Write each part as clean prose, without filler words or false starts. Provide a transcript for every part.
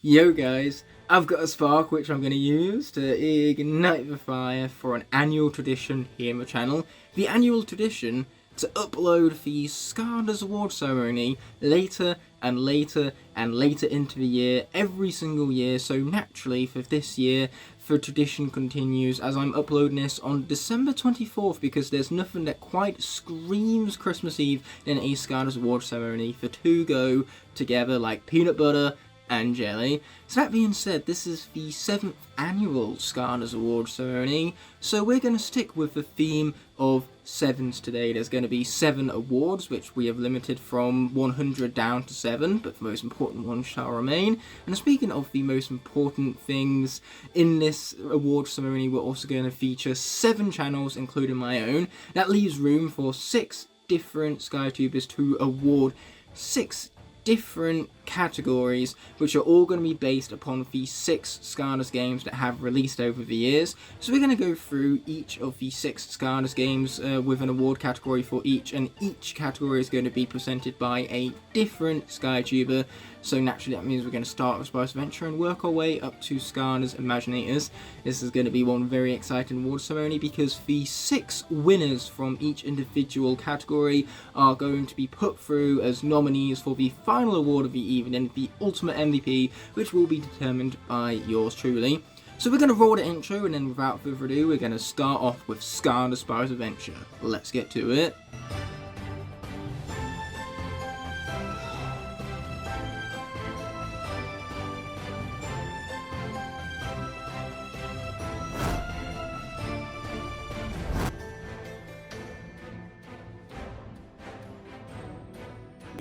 Yo guys, I've got a spark which I'm going to use to ignite the fire for an annual tradition here on the channel. The annual tradition to upload the Skylanders award ceremony later and later and later into the year, every single year. So naturally for this year, the tradition continues as I'm uploading this on December 24th because there's nothing that quite screams Christmas Eve than a Skylanders award ceremony. The two go together like peanut butter and jelly. So that being said, this is the 7th annual Skylanders Award ceremony, so we're going to stick with the theme of sevens today. There's going to be 7 awards, which we have limited from 100 down to 7, but the most important ones shall remain. And speaking of the most important things, in this award ceremony we're also going to feature 7 channels, including my own. That leaves room for 6 different SkyTubers to award 6 different categories, which are all going to be based upon the 6 Skylanders games that have released over the years. So we're going to go through each of the 6 Skylanders games with an award category for each, and each category is going to be presented by a different SkyTuber. So naturally that means we're going to start with Spyro's Adventure and work our way up to Skylanders Imaginators. This is going to be one very exciting award ceremony because the 6 winners from each individual category are going to be put through as nominees for the final award of the evening, the Ultimate MVP, which will be determined by yours truly. So we're going to roll the intro, and then without further ado, we're going to start off with Skylanders Spyro's Adventure. Let's get to it.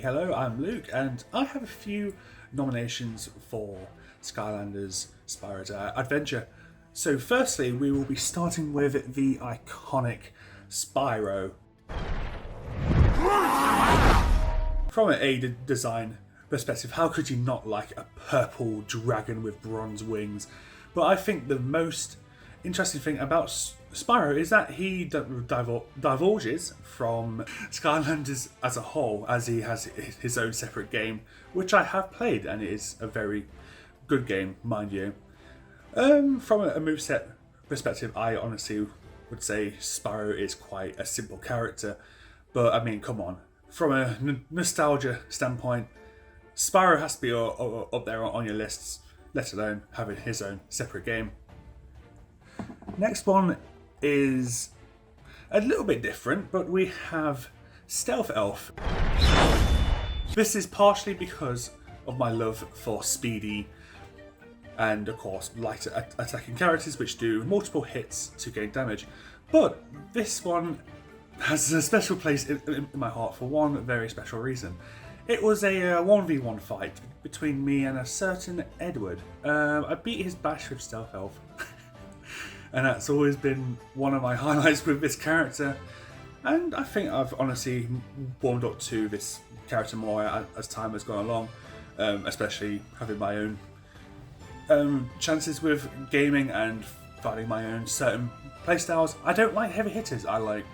Hello, I'm Luke, and I have a few nominations for Skylanders Spyro's Adventure. So firstly, we will be starting with the iconic Spyro. From a design perspective, how could you not like a purple dragon with bronze wings? But I think the most interesting thing about Spyro is that he divulges from Skylanders as a whole, as he has his own separate game, which I have played, and it is a very good game, mind you. From a moveset perspective, I honestly would say Spyro is quite a simple character, but I mean, come on. From a nostalgia standpoint, Spyro has to be up there on your lists, let alone having his own separate game. Next one is a little bit different, but we have Stealth Elf. This is partially because of my love for speedy and, of course, lighter attacking characters which do multiple hits to gain damage. But this one has a special place in my heart for one very special reason. It was a 1v1 fight between me and a certain Edward. I beat his bash with Stealth Elf. And that's always been one of my highlights with this character. And I think I've honestly warmed up to this character more as time has gone along, especially having my own chances with gaming and finding my own certain playstyles. I don't like heavy hitters. I like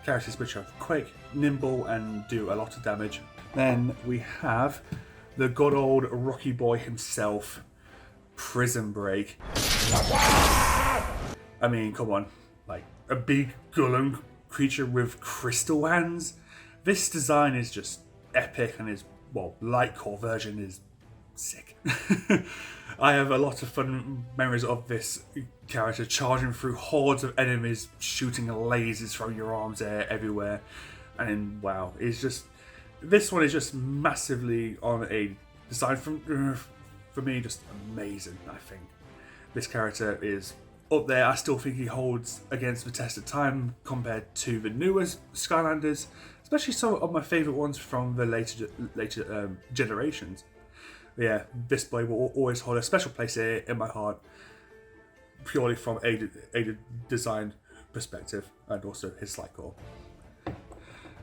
characters which are quick, nimble, and do a lot of damage. Then we have the good old Rocky Boy himself, Prison Break. I mean, come on, like a big golem creature with crystal hands. This design is just epic, and his, well, light core version is sick. I have a lot of fun memories of this character charging through hordes of enemies, shooting lasers from your arms everywhere. And wow, it's just, this one is just massively on a design for me, just amazing. I think this character is up there. I still think he holds against the test of time compared to the newest Skylanders, especially some of my favourite ones from the later generations. But yeah, this boy will always hold a special place here in my heart, purely from a design perspective and also his slight core.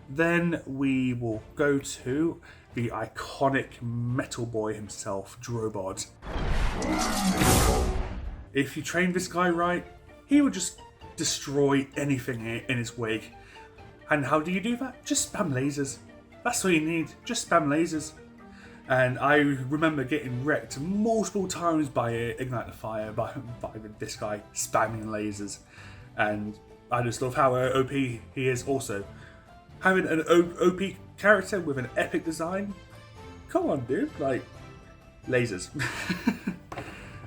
Then we will go to the iconic Metal Boy himself, Drobot. If you train this guy right, he will just destroy anything in his wake. And how do you do that? Just spam lasers. That's all you need, just spam lasers. And I remember getting wrecked multiple times by Ignite the Fire, by this guy spamming lasers. And I just love how OP he is also. Having an OP character with an epic design, come on dude, like, lasers.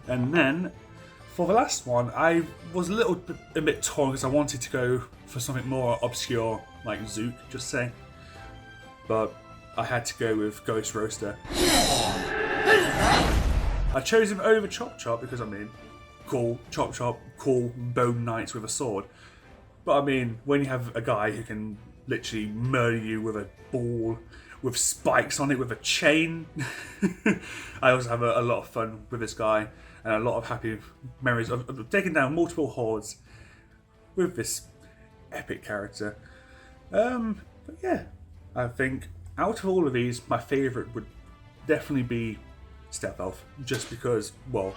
And then, for the last one, I was a bit torn because I wanted to go for something more obscure, like Zook, just saying. But I had to go with Ghost Roaster. I chose him over Chop Chop because, I mean, cool Chop Chop, cool bone knights with a sword. But I mean, when you have a guy who can literally murder you with a ball, with spikes on it, with a chain, I also have a lot of fun with this guy and a lot of happy memories of taking down multiple hordes with this epic character. But yeah, I think out of all of these, my favourite would definitely be Stealth Elf, just because, well,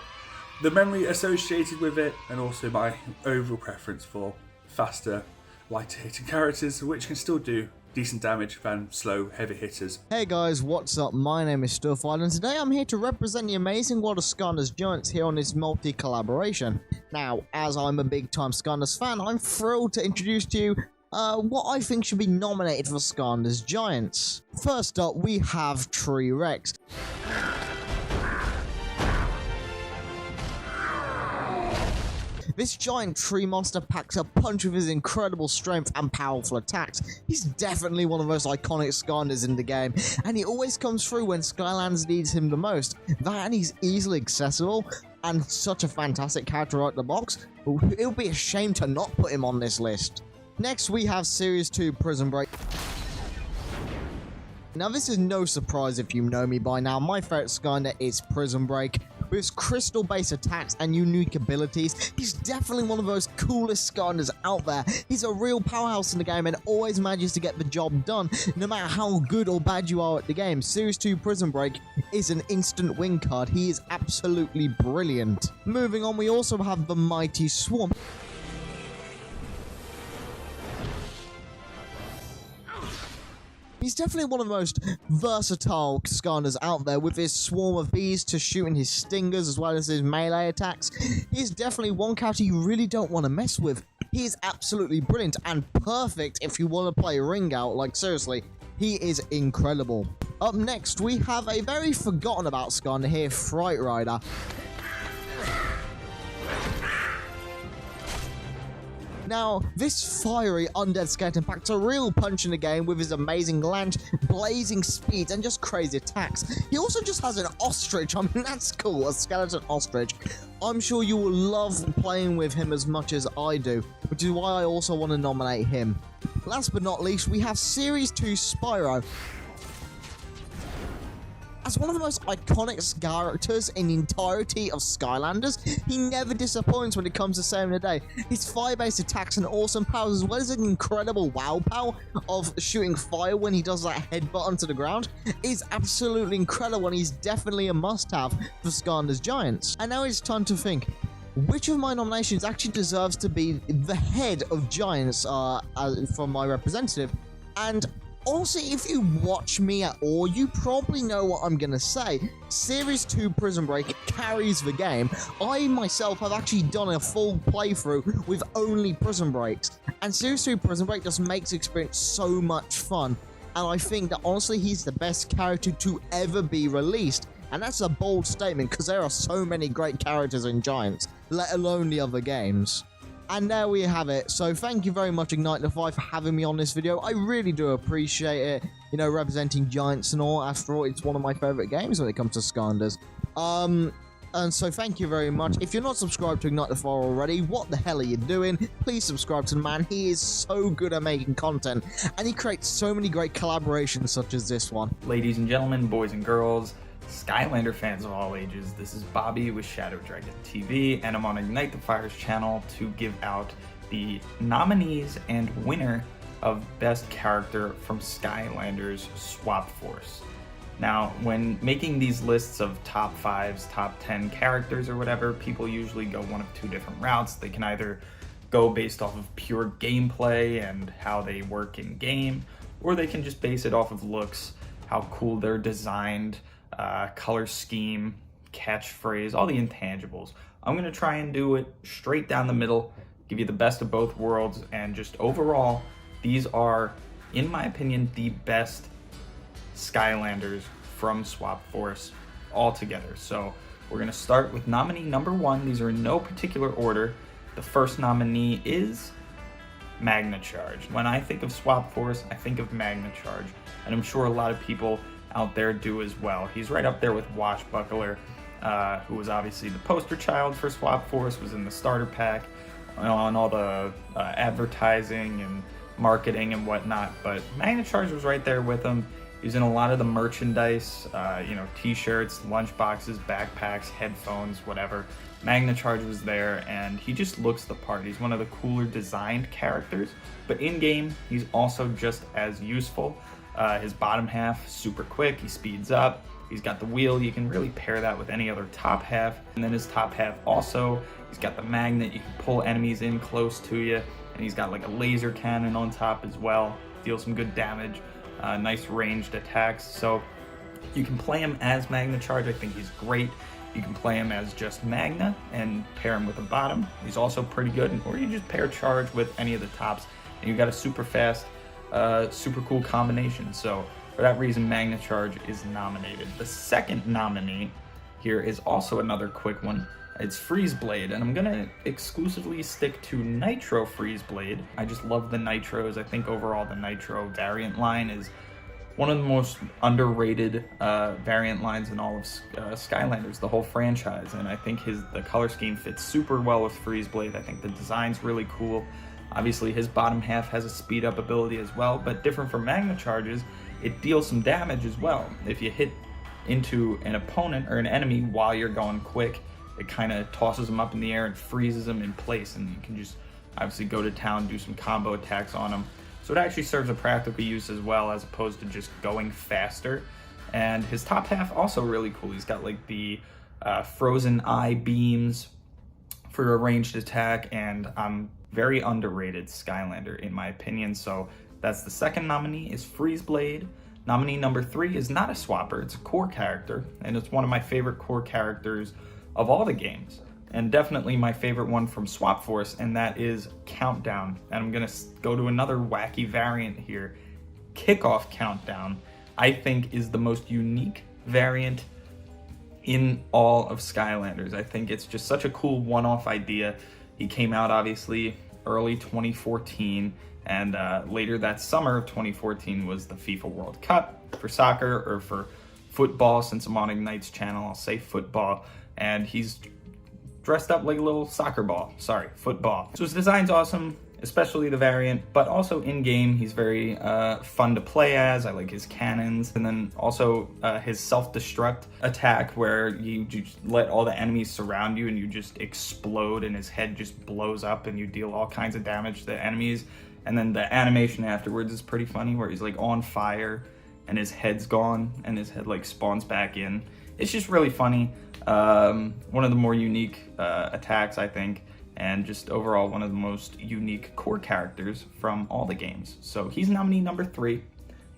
the memory associated with it, and also my overall preference for faster, lighter hitting characters, which can still do decent damage than slow, heavy hitters. Hey guys, what's up? My name is Stuffile, and today I'm here to represent the amazing world of Skylanders Giants here on this multi-collaboration. Now, as I'm a big-time Skylanders fan, I'm thrilled to introduce to you what I think should be nominated for Skylanders Giants. First up, we have Tree Rex. This giant tree monster packs a punch with his incredible strength and powerful attacks. He's definitely one of the most iconic Skylanders in the game, and he always comes through when Skylands needs him the most. That, and he's easily accessible, and such a fantastic character out the box. It would be a shame to not put him on this list. Next, we have Series 2 Prison Break. Now, this is no surprise if you know me by now. My favorite Skylander is Prison Break. With his crystal-based attacks and unique abilities, he's definitely one of the most coolest Skylanders out there. He's a real powerhouse in the game and always manages to get the job done, no matter how good or bad you are at the game. Series 2 Prison Break is an instant win card. He is absolutely brilliant. Moving on, we also have the Mighty Swarm. He's definitely one of the most versatile Skylanders out there, with his swarm of bees to shooting his stingers as well as his melee attacks. He's definitely one character you really don't want to mess with. He is absolutely brilliant and perfect if you want to play Ring Out. Like, seriously, he is incredible. Up next, we have a very forgotten about Skylander here, Fright Rider. Now, this fiery undead skeleton packs a real punch in the game with his amazing launch, blazing speed, and just crazy attacks. He also just has an ostrich. I mean, that's cool, a skeleton ostrich. I'm sure you will love playing with him as much as I do, which is why I also want to nominate him. Last but not least, we have Series 2 Spyro. As one of the most iconic characters in the entirety of Skylanders, he never disappoints when it comes to saving the day. His fire-based attacks and awesome powers, as well as an incredible wow power of shooting fire when he does that headbutt onto the ground, is absolutely incredible, and he's definitely a must-have for Skylanders Giants. And now it's time to think, which of my nominations actually deserves to be the head of Giants from my representative? And honestly, if you watch me at all, you probably know what I'm going to say. Series 2 Prison Break carries the game. I myself have actually done a full playthrough with only Prison Breaks. And Series 2 Prison Break just makes the experience so much fun. And I think that honestly, he's the best character to ever be released. And that's a bold statement because there are so many great characters in Giants, let alone the other games. And there we have it. So thank you very much, Ignite the Fire, for having me on this video. I really do appreciate it, you know, representing Giants and all. After all, it's one of my favorite games when it comes to Skylanders. And so thank you very much. If you're not subscribed to Ignite the Fire already, what the hell are you doing? Please subscribe to the man. He is so good at making content, and he creates so many great collaborations such as this one. Ladies and gentlemen, boys and girls, Skylander fans of all ages, this is Bobby with Shadow Dragon TV, and I'm on Ignite the Fire's channel to give out the nominees and winner of Best Character from Skylanders Swap Force. Now, when making these lists of top 5s, top 10 characters or whatever, people usually go one of two different routes. They can either go based off of pure gameplay and how they work in game, or they can just base it off of looks, how cool they're designed, color scheme, catchphrase, all the intangibles. I'm going to try and do it straight down the middle, give you the best of both worlds, and just overall, these are, in my opinion, the best Skylanders from Swap Force altogether. So we're going to start with nominee number 1. These are in no particular order. The first nominee is Magna Charge. When I think of Swap Force, I think of Magna Charge, and I'm sure a lot of people out there do as well. He's right up there with Washbuckler, who was obviously the poster child for Swap Force, was in the starter pack, on all the advertising and marketing and whatnot, but Magna Charge was right there with him. He was in a lot of the merchandise, t-shirts, lunch boxes, backpacks, headphones, whatever. Magna Charge was there, and he just looks the part. He's one of the cooler designed characters, but in-game, he's also just as useful. His bottom half, super quick, he speeds up. He's got the wheel, you can really pair that with any other top half. And then his top half also, he's got the magnet, you can pull enemies in close to you. And he's got like a laser cannon on top as well, deals some good damage, nice ranged attacks. So you can play him as Magna Charge, I think he's great. You can play him as just Magna and pair him with a bottom. He's also pretty good, or you just pair Charge with any of the tops, and you got a super fast, super cool combination. So for that reason, Magna Charge is nominated. The second nominee here is also another quick one. It's Freeze Blade, and I'm gonna exclusively stick to Nitro Freeze Blade. I just love the Nitros. I think overall the Nitro variant line is one of the most underrated variant lines in all of Skylanders, the whole franchise, and I think the color scheme fits super well with Freeze Blade. I think the design's really cool. Obviously his bottom half has a speed up ability as well, but different from Magna Charges, it deals some damage as well. If you hit into an opponent or an enemy while you're going quick, it kind of tosses them up in the air and freezes them in place, and you can just obviously go to town, do some combo attacks on them. So it actually serves a practical use as well, as opposed to just going faster. And his top half also really cool. He's got like the frozen eye beams for a ranged attack, and very underrated Skylander in my opinion. So that's the second nominee, is Freeze Blade. Nominee number 3 is not a swapper, it's a core character, and it's one of my favorite core characters of all the games, and definitely my favorite one from Swap Force, and that is Countdown. And I'm gonna go to another wacky variant here. Kickoff Countdown, I think, is the most unique variant in all of Skylanders. I think it's just such a cool one-off idea. He came out obviously early 2014, and later that summer of 2014 was the FIFA World Cup for soccer, or for football, since I'm on Ignite's channel, I'll say football. And he's dressed up like a little soccer ball. Sorry, football. So his design's awesome, especially the variant, but also in-game, he's very fun to play as. I like his cannons, and then also his self-destruct attack, where you just let all the enemies surround you and you just explode and his head just blows up and you deal all kinds of damage to the enemies. And then the animation afterwards is pretty funny, where he's like on fire and his head's gone and his head like spawns back in. It's just really funny. One of the more unique attacks, I think, and just overall one of the most unique core characters from all the games. So he's nominee number 3.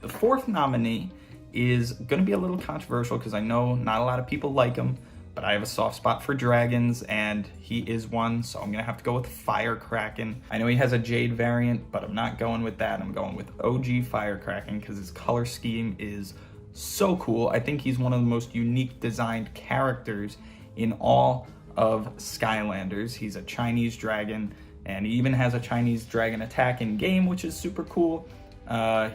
The fourth nominee is going to be a little controversial, because I know not a lot of people like him, but I have a soft spot for dragons, and he is one, so I'm going to have to go with Fire Kraken. I know he has a Jade variant, but I'm not going with that. I'm going with OG Fire Kraken, because his color scheme is so cool. I think he's one of the most unique designed characters in all of Skylanders. He's a Chinese dragon, and he even has a Chinese dragon attack in game, which is super cool.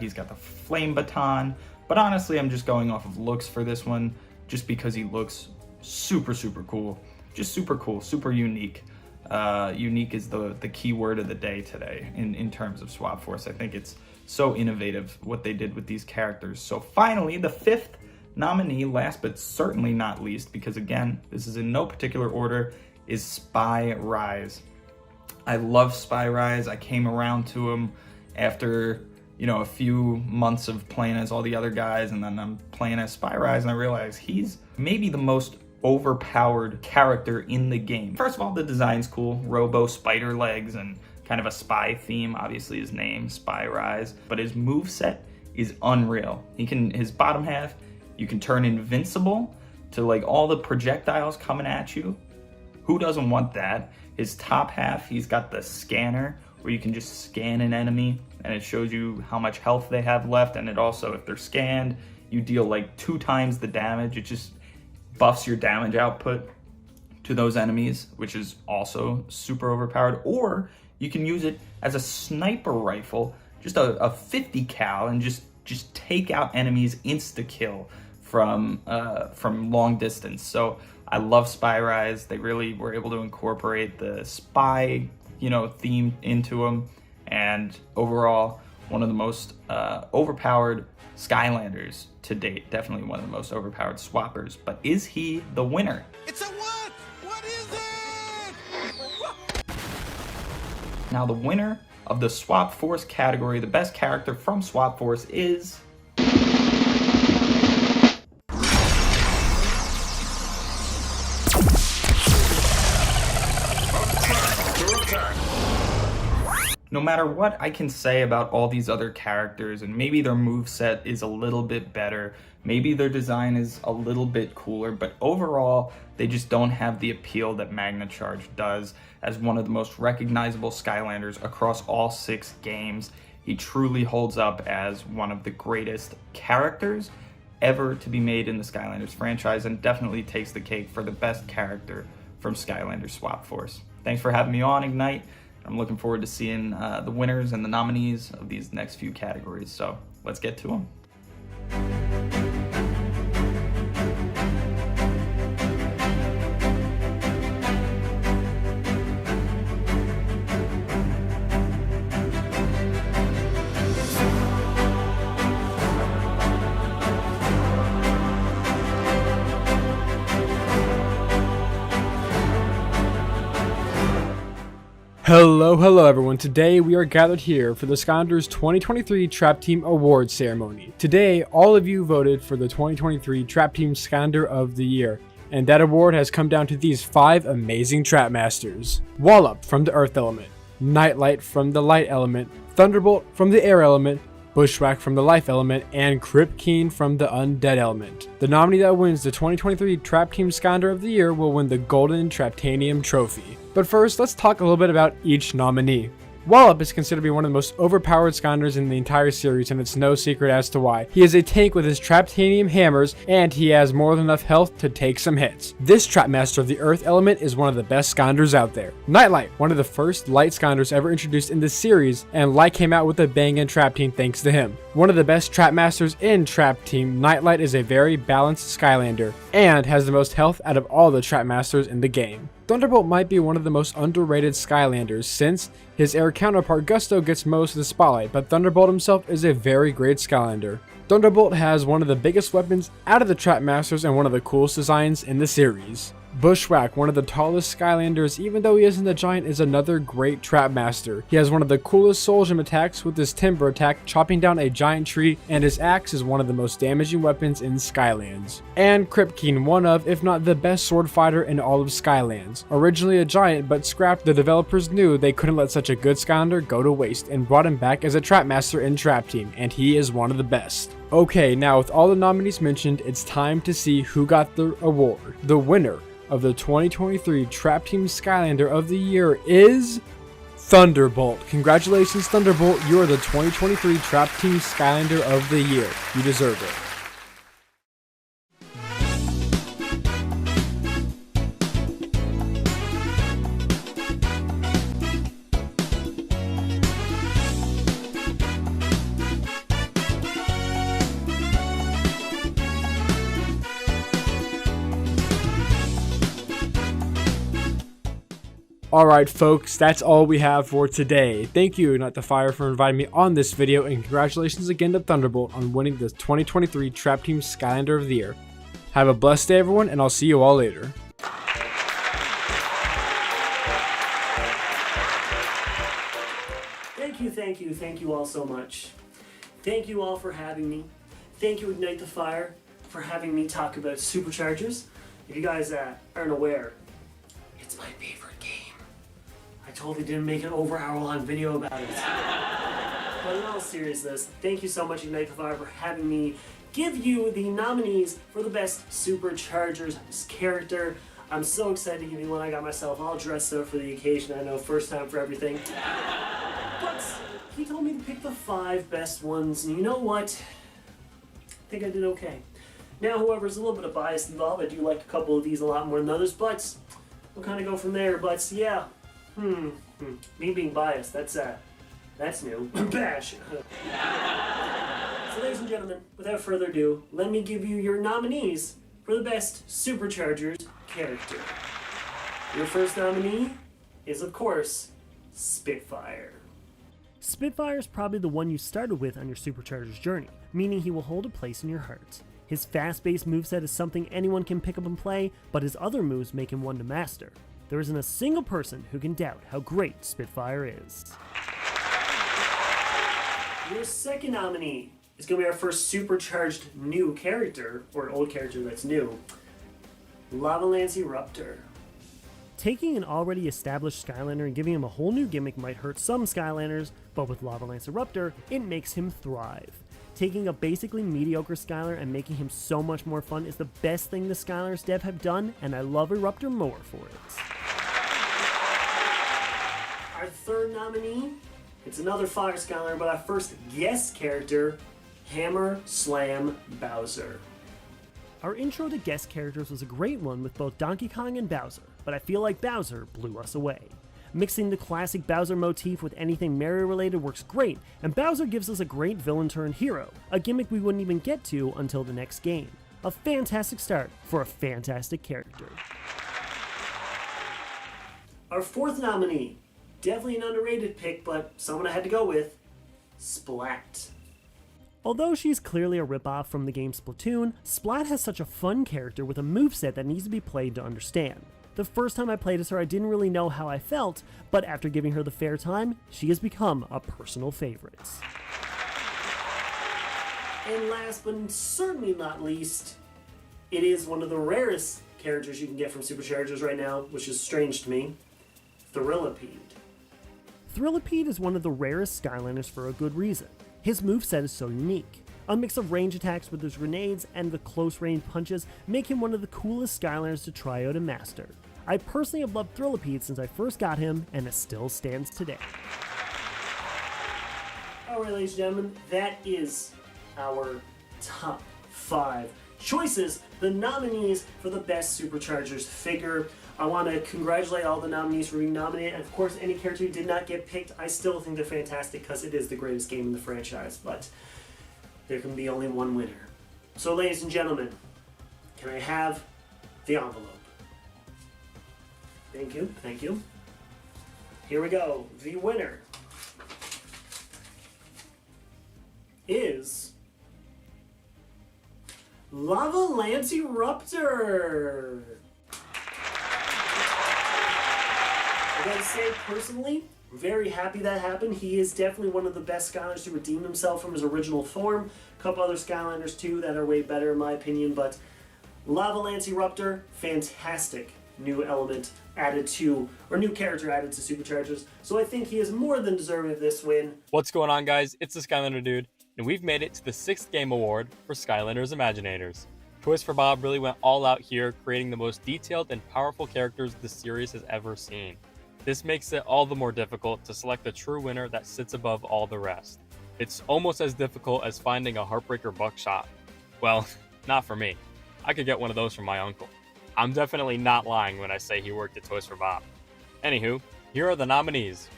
He's got the flame baton, but honestly, I'm just going off of looks for this one, just because he looks super cool. Just super cool, super unique. Unique is the key word of the day today in terms of Swap Force. I think it's so innovative what they did with these characters. So finally, the fifth nominee, last but certainly not least, because again, this is in no particular order, is Spy Rise. I love Spy Rise. I came around to him after, a few months of playing as all the other guys, and then I'm playing as Spy Rise, and I realize he's maybe the most overpowered character in the game. First of all, the design's cool. Robo spider legs and kind of a spy theme, obviously his name, Spy Rise, but his moveset is unreal. His bottom half You can turn invincible to like all the projectiles coming at you. Who doesn't want that? His top half, he's got the scanner where you can just scan an enemy and it shows you how much health they have left. And it also, if they're scanned, you deal like 2 times the damage. It just buffs your damage output to those enemies, which is also super overpowered. Or you can use it as a sniper rifle, just a 50 cal, and just take out enemies insta-kill from long distance. So I love Spy Rise. They really were able to incorporate the spy, theme into them. And overall, one of the most overpowered Skylanders to date. Definitely one of the most overpowered swappers. But is he the winner? It's a what? What is it? Now the winner of the Swap Force category, the best character from Swap Force is... No matter what I can say about all these other characters, and maybe their moveset is a little bit better, maybe their design is a little bit cooler, but overall, they just don't have the appeal that Magna Charge does as one of the most recognizable Skylanders across all 6 games. He truly holds up as one of the greatest characters ever to be made in the Skylanders franchise, and definitely takes the cake for the best character from Skylanders Swap Force. Thanks for having me on, Ignite. I'm looking forward to seeing the winners and the nominees of these next few categories. So let's get to them. Hello everyone. Today we are gathered here for the Skylanders 2023 Trap Team Awards ceremony. Today, all of you voted for the 2023 Trap Team Skylander of the Year, and that award has come down to these 5 amazing Trap Masters. Wallop from the Earth element, Nightlight from the Light element, Thunderbolt from the Air element, Bushwhack from the Life element, and Kripkeen from the Undead element. The nominee that wins the 2023 Trap Team Skylander of the Year will win the Golden Traptanium Trophy. But first, let's talk a little bit about each nominee. Wallop is considered to be one of the most overpowered Skylanders in the entire series, and it's no secret as to why. He is a tank with his Traptanium hammers, and he has more than enough health to take some hits. This Trap Master of the Earth element is one of the best Skylanders out there. Nightlight, one of the first light Skylanders ever introduced in the series, and Light came out with a bang in Trap Team thanks to him. One of the best Trap Masters in Trap Team, Nightlight is a very balanced Skylander, and has the most health out of all the Trap Masters in the game. Thunderbolt might be one of the most underrated Skylanders, since his air counterpart Gusto gets most of the spotlight, but Thunderbolt himself is a very great Skylander. Thunderbolt has one of the biggest weapons out of the Trap Masters and one of the coolest designs in the series. Bushwhack, one of the tallest Skylanders, even though he isn't a giant, is another great Trap Master. He has one of the coolest Soul Gem attacks with his Timber attack chopping down a giant tree, and his axe is one of the most damaging weapons in Skylands. And Kripkeen, one of, if not the best sword fighter in all of Skylands. Originally a giant, but scrapped, the developers knew they couldn't let such a good Skylander go to waste, and brought him back as a Trap Master in Trap Team, and he is one of the best. Okay, now with all the nominees mentioned, it's time to see who got the award. The winner of the 2023 Trap Team Skylander of the Year is Thunderbolt. Congratulations, Thunderbolt. You are the 2023 Trap Team Skylander of the Year. You deserve it. Alright folks, that's all we have for today. Thank you, Not the Fire, for inviting me on this video, and congratulations again to Thunderbolt on winning the 2023 Trap Team Skylander of the Year. Have a blessed day everyone, and I'll see you all later. Thank you all so much. Thank you all for having me. Thank you, Ignite the Fire, for having me talk about Superchargers. If you guys aren't aware, it's my favorite game. I totally didn't make an over-hour-long video about it. But in all seriousness, thank you so much, Ignite the Fire, for having me give you the nominees for the best Superchargers character. I'm so excited to give you one. I got myself all dressed up for the occasion. I know, first time for everything. But he told me to pick the 5 best ones, and you know what? I think I did okay. Now, however, there's a little bit of bias involved. I do like a couple of these a lot more than others, but we'll kind of go from there. But yeah, me being biased, that's new. Bash. So, ladies and gentlemen, without further ado, let me give you your nominees for the best Superchargers character. Your first nominee is, of course, Spitfire. Spitfire is probably the one you started with on your Superchargers journey, meaning he will hold a place in your heart. His fast-paced moveset is something anyone can pick up and play, but his other moves make him one to master. There isn't a single person who can doubt how great Spitfire is. Your second nominee is going to be our first supercharged new character, or old character that's new, Lavalancy Ruptor. Taking an already established Skylander and giving him a whole new gimmick might hurt some Skylanders, but with Lavalancer, it makes him thrive. Taking a basically mediocre Skylar and making him so much more fun is the best thing the Skylanders dev have done, and I love Eruptor more for it. Our third nominee, it's another Fire Skylander, but our first guest character, Hammer Slam Bowser. Our intro to guest characters was a great one with both Donkey Kong and Bowser, but I feel like Bowser blew us away. Mixing the classic Bowser motif with anything Mario related works great, and Bowser gives us a great villain turned hero, a gimmick we wouldn't even get to until the next game. A fantastic start for a fantastic character. Our fourth nominee, definitely an underrated pick, but someone I had to go with, Splat. Although she's clearly a ripoff from the game Splatoon, Splat has such a fun character with a moveset that needs to be played to understand. The first time I played as her, I didn't really know how I felt, but after giving her the fair time, she has become a personal favorite. And last but certainly not least, it is one of the rarest characters you can get from Superchargers right now, which is strange to me, Thrillipede. Thrillipede is one of the rarest Skylanders for a good reason. His moveset is so unique. A mix of range attacks with his grenades and the close range punches make him one of the coolest Skylanders to try out and master. I personally have loved Thrillipede since I first got him, and it still stands today. Alright, ladies and gentlemen, that is our top 5 choices, the nominees for the best Superchargers figure. I want to congratulate all the nominees for being nominated, and of course any character who did not get picked, I still think they're fantastic because it is the greatest game in the franchise, but there can be only one winner. So ladies and gentlemen, can I have the envelope? Thank you, thank you. Here we go. The winner is Lavalancy Ruptor. I gotta say, personally, I'm very happy that happened. He is definitely one of the best Skylanders to redeem himself from his original form. A couple other Skylanders too that are way better in my opinion, but Lavalancy Ruptor, fantastic new element added to, or new character added to Superchargers. So I think he is more than deserving of this win. What's going on, guys? It's the Skylander dude, and we've made it to the 6th game award for Skylanders Imaginators. Toys for Bob really went all out here, creating the most detailed and powerful characters the series has ever seen. This makes it all the more difficult to select a true winner that sits above all the rest. It's almost as difficult as finding a Heartbreaker Buckshot. Well, not for me. I could get one of those from my uncle. I'm definitely not lying when I say he worked at Toys for Bob. Anywho, here are the nominees.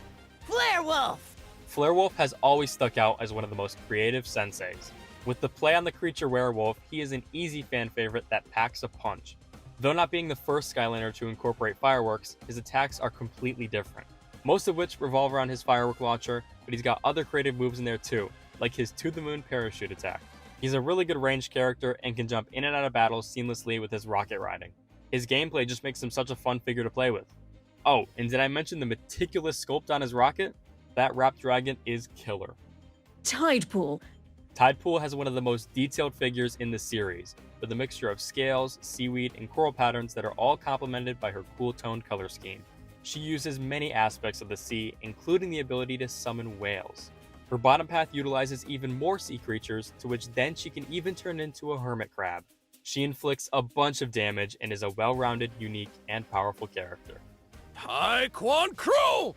Flarewolf! Flarewolf has always stuck out as one of the most creative senseis. With the play on the creature werewolf, he is an easy fan favorite that packs a punch. Though not being the first Skylander to incorporate fireworks, his attacks are completely different. Most of which revolve around his firework launcher, but he's got other creative moves in there too, like his To the Moon parachute attack. He's a really good ranged character and can jump in and out of battles seamlessly with his rocket riding. His gameplay just makes him such a fun figure to play with. Oh, and did I mention the meticulous sculpt on his rocket? That Wrapped Dragon is killer. Tidepool. Tidepool has one of the most detailed figures in the series, with a mixture of scales, seaweed, and coral patterns that are all complemented by her cool toned color scheme. She uses many aspects of the sea, including the ability to summon whales. Her bottom path utilizes even more sea creatures, to which then she can even turn into a hermit crab. She inflicts a bunch of damage and is a well-rounded, unique, and powerful character. Taekwon Crow!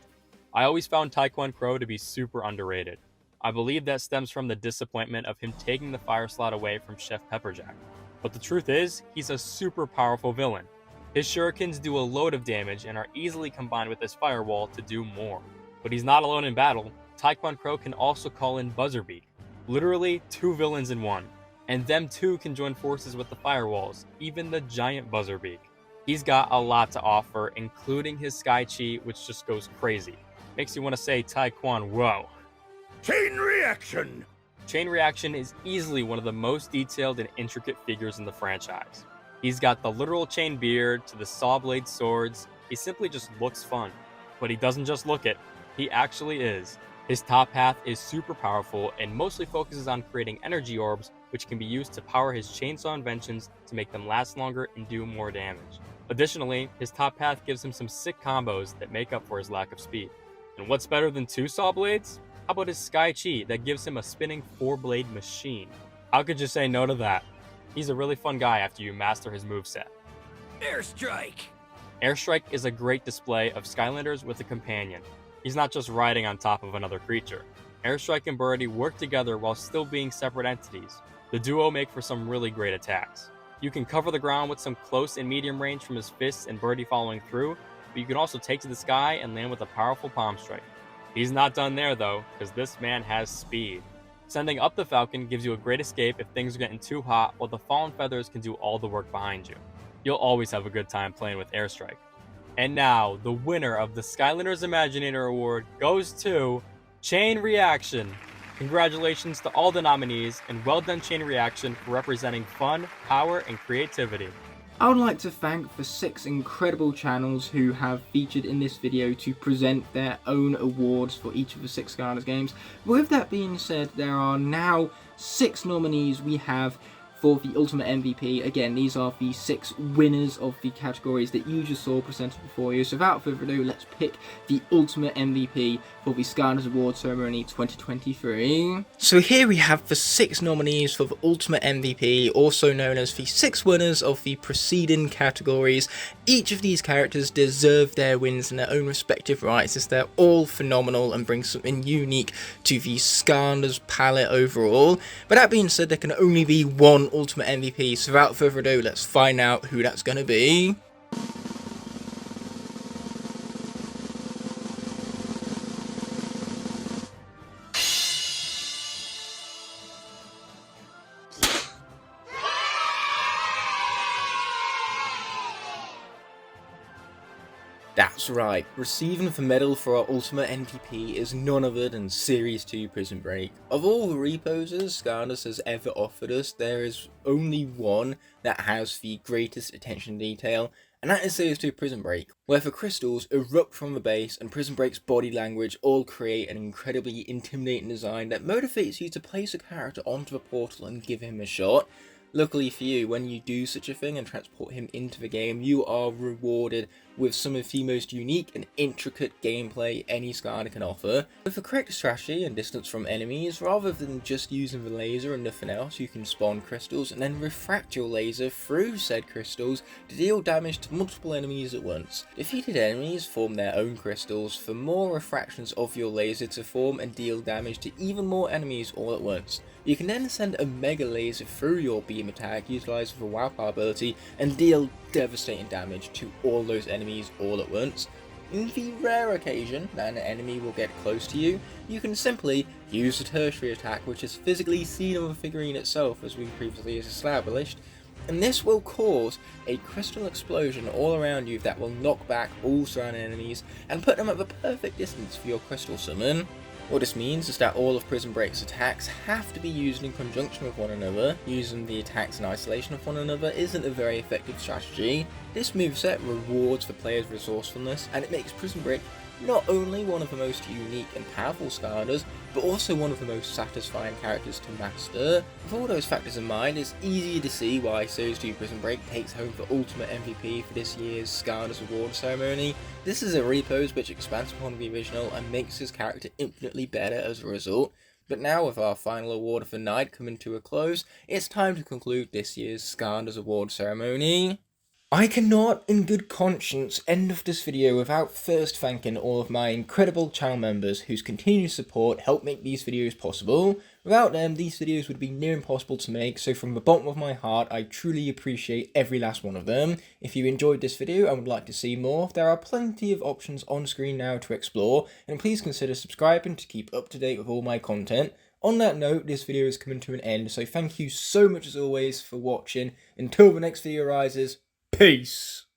I always found Taekwon Crow to be super underrated. I believe that stems from the disappointment of him taking the fire slot away from Chef Pepperjack. But the truth is, he's a super powerful villain. His shurikens do a load of damage and are easily combined with his firewall to do more. But he's not alone in battle. Taekwon Crow can also call in Buzzerbeak. Literally 2 villains in one. And them too can join forces with the firewalls, even the giant Buzzerbeak. He's got a lot to offer, including his Sky Chi, which just goes crazy. Makes you want to say Taekwon, whoa. Chain Reaction! Chain Reaction is easily one of the most detailed and intricate figures in the franchise. He's got the literal chain beard to the saw blade swords. He simply just looks fun. But he doesn't just look it, he actually is. His top path is super powerful and mostly focuses on creating energy orbs, which can be used to power his chainsaw inventions to make them last longer and do more damage. Additionally, his top path gives him some sick combos that make up for his lack of speed. And what's better than 2 saw blades? How about his Sky Chi that gives him a spinning 4-blade machine? How could you say no to that? He's a really fun guy after you master his moveset. Airstrike! Airstrike is a great display of Skylanders with a companion. He's not just riding on top of another creature. Airstrike and Birdie work together while still being separate entities. The duo make for some really great attacks. You can cover the ground with some close and medium range from his fists and Birdie following through, but you can also take to the sky and land with a powerful palm strike. He's not done there though, because this man has speed. Sending up the Falcon gives you a great escape if things are getting too hot, while the Fallen Feathers can do all the work behind you. You'll always have a good time playing with Airstrike. And now, the winner of the Skylanders Imaginator Award goes to Chain Reaction. Congratulations to all the nominees, and well done Chain Reaction for representing fun, power, and creativity. I would like to thank the 6 incredible channels who have featured in this video to present their own awards for each of the 6 Skylanders games. With that being said, there are now 6 nominees we have for the Ultimate MVP. Again, these are the 6 winners of the categories that you just saw presented before you. So without further ado, let's pick the Ultimate MVP for the Skylanders Award Ceremony 2023. So here we have the 6 nominees for the Ultimate MVP, also known as the 6 winners of the preceding categories. Each of these characters deserve their wins in their own respective rights, as they're all phenomenal and bring something unique to the Skylanders palette overall. But that being said, there can only be one Ultimate MVP, so without further ado, let's find out who that's going to be. That's right, receiving the medal for our Ultimate MVP is none other than Series 2 Prison Break. Of all the reposes Skylanders has ever offered us, there is only one that has the greatest attention to detail, and that is Series 2 Prison Break, where the crystals erupt from the base and Prison Break's body language all create an incredibly intimidating design that motivates you to place a character onto the portal and give him a shot. Luckily for you, when you do such a thing and transport him into the game, you are rewarded with some of the most unique and intricate gameplay any Skylander can offer. With the correct strategy and distance from enemies, rather than just using the laser and nothing else, you can spawn crystals and then refract your laser through said crystals to deal damage to multiple enemies at once. Defeated enemies form their own crystals for more refractions of your laser to form and deal damage to even more enemies all at once. You can then send a mega laser through your beam attack, utilise the wow power ability, and deal devastating damage to all those enemies all at once. In the rare occasion that an enemy will get close to you, you can simply use the tertiary attack, which is physically seen on the figurine itself, as we previously established, and this will cause a crystal explosion all around you that will knock back all surrounding enemies and put them at the perfect distance for your crystal summon. What this means is that all of Prison Break's attacks have to be used in conjunction with one another. Using the attacks in isolation of one another isn't a very effective strategy. This moveset rewards the player's resourcefulness, and it makes Prison Break not only one of the most unique and powerful Skylanders, but also one of the most satisfying characters to master. With all those factors in mind, it's easier to see why Series 2 Prison Break takes home the ultimate MVP for this year's Skylanders award ceremony. This is a repose which expands upon the original and makes his character infinitely better as a result. But now, with our final award of the night coming to a close, it's time to conclude this year's Skylanders award ceremony. I cannot, in good conscience, end off this video without first thanking all of my incredible channel members whose continued support help make these videos possible. Without them, these videos would be near impossible to make, so from the bottom of my heart, I truly appreciate every last one of them. If you enjoyed this video and would like to see more, there are plenty of options on screen now to explore, and please consider subscribing to keep up to date with all my content. On that note, this video is coming to an end, so thank you so much as always for watching. Until the next video arises, peace!